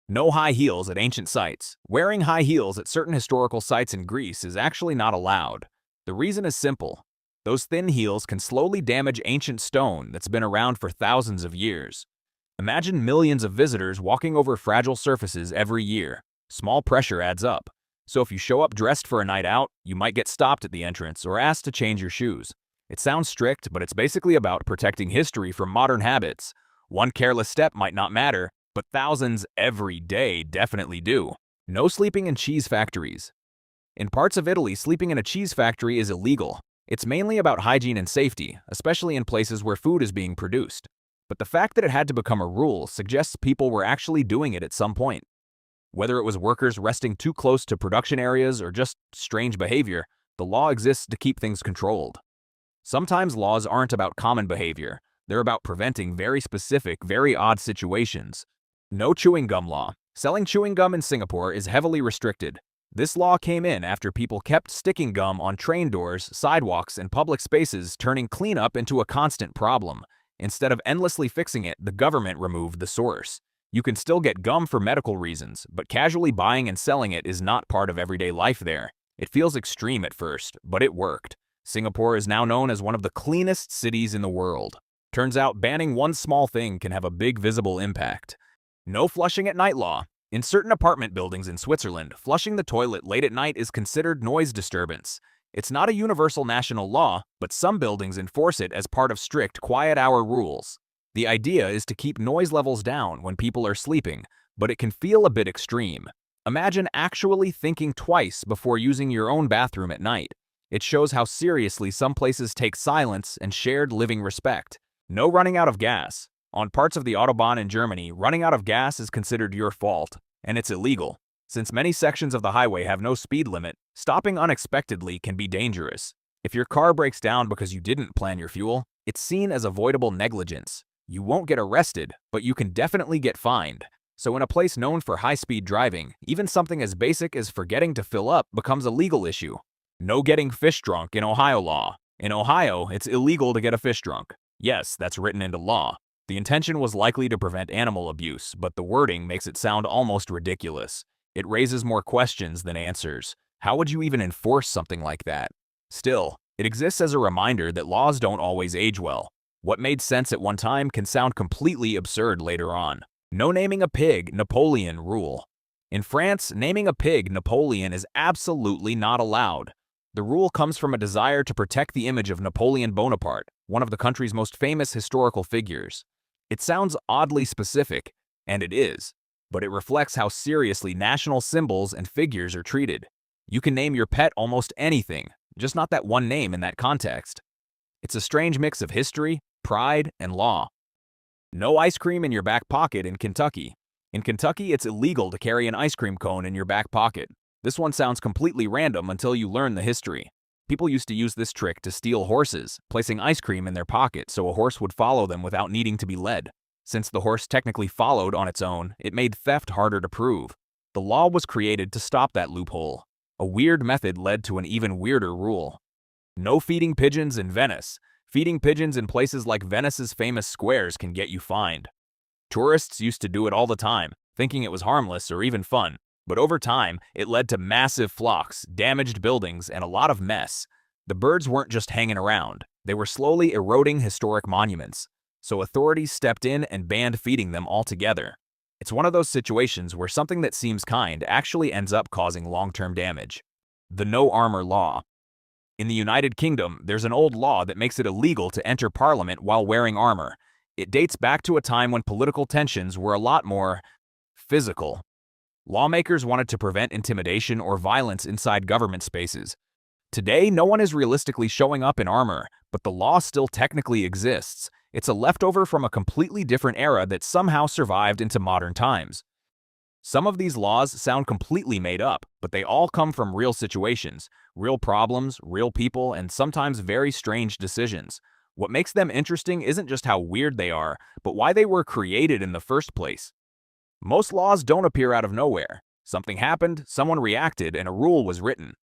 No high heels at ancient sites. Wearing high heels at certain historical sites in Greece is actually not allowed. The reason is simple. Those thin heels can slowly damage ancient stone that's been around for thousands of years. Imagine millions of visitors walking over fragile surfaces every year. Small pressure adds up. So if you show up dressed for a night out, you might get stopped at the entrance or asked to change your shoes. It sounds strict, but it's basically about protecting history from modern habits. One careless step might not matter, but thousands every day definitely do. No sleeping in cheese factories. In parts of Italy, sleeping in a cheese factory is illegal. It's mainly about hygiene and safety, especially in places where food is being produced. But the fact that it had to become a rule suggests people were actually doing it at some point. Whether it was workers resting too close to production areas or just strange behavior, the law exists to keep things controlled. Sometimes laws aren't about common behavior. They're about preventing very specific, very odd situations. No chewing gum law. Selling chewing gum in Singapore is heavily restricted. This law came in after people kept sticking gum on train doors, sidewalks, and public spaces, turning cleanup into a constant problem. Instead of endlessly fixing it, the government removed the source. You can still get gum for medical reasons, but casually buying and selling it is not part of everyday life there. It feels extreme at first, but it worked. Singapore is now known as one of the cleanest cities in the world. Turns out banning one small thing can have a big visible impact. No flushing at night law. In certain apartment buildings in Switzerland, flushing the toilet late at night is considered noise disturbance. It's not a universal national law, but some buildings enforce it as part of strict quiet hour rules. The idea is to keep noise levels down when people are sleeping, but it can feel a bit extreme. Imagine actually thinking twice before using your own bathroom at night. It shows how seriously some places take silence and shared living respect. No running out of gas. On parts of the Autobahn in Germany, running out of gas is considered your fault, and it's illegal. Since many sections of the highway have no speed limit, stopping unexpectedly can be dangerous. If your car breaks down because you didn't plan your fuel, it's seen as avoidable negligence. You won't get arrested, but you can definitely get fined. So in a place known for high-speed driving, even something as basic as forgetting to fill up becomes a legal issue. No getting fish drunk in Ohio law. In Ohio, it's illegal to get a fish drunk. Yes, that's written into law. The intention was likely to prevent animal abuse, but the wording makes it sound almost ridiculous. It raises more questions than answers. How would you even enforce something like that? Still, it exists as a reminder that laws don't always age well. What made sense at one time can sound completely absurd later on. No naming a pig, Napoleon rule. In France, naming a pig Napoleon is absolutely not allowed. The rule comes from a desire to protect the image of Napoleon Bonaparte, one of the country's most famous historical figures. It sounds oddly specific, and it is, but it reflects how seriously national symbols and figures are treated. You can name your pet almost anything, just not that one name in that context. It's a strange mix of history, pride, and law. No ice cream in your back pocket in Kentucky. In Kentucky, it's illegal to carry an ice cream cone in your back pocket. This one sounds completely random until you learn the history. People used to use this trick to steal horses, placing ice cream in their pocket so a horse would follow them without needing to be led. Since the horse technically followed on its own, it made theft harder to prove. The law was created to stop that loophole. A weird method led to an even weirder rule. No feeding pigeons in Venice. Feeding pigeons in places like Venice's famous squares can get you fined. Tourists used to do it all the time, thinking it was harmless or even fun. But over time, it led to massive flocks, damaged buildings, and a lot of mess. The birds weren't just hanging around. They were slowly eroding historic monuments. So authorities stepped in and banned feeding them altogether. It's one of those situations where something that seems kind actually ends up causing long-term damage. The no armor law. In the United Kingdom, there's an old law that makes it illegal to enter Parliament while wearing armor. It dates back to a time when political tensions were a lot more physical. Lawmakers wanted to prevent intimidation or violence inside government spaces. Today, no one is realistically showing up in armor, but the law still technically exists. It's a leftover from a completely different era that somehow survived into modern times. Some of these laws sound completely made up, but they all come from real situations, real problems, real people, and sometimes very strange decisions. What makes them interesting isn't just how weird they are, but why they were created in the first place. Most laws don't appear out of nowhere. Something happened, someone reacted, and a rule was written.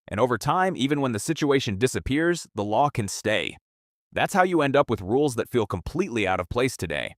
And over time, even when the situation disappears, the law can stay. That's how you end up with rules that feel completely out of place today.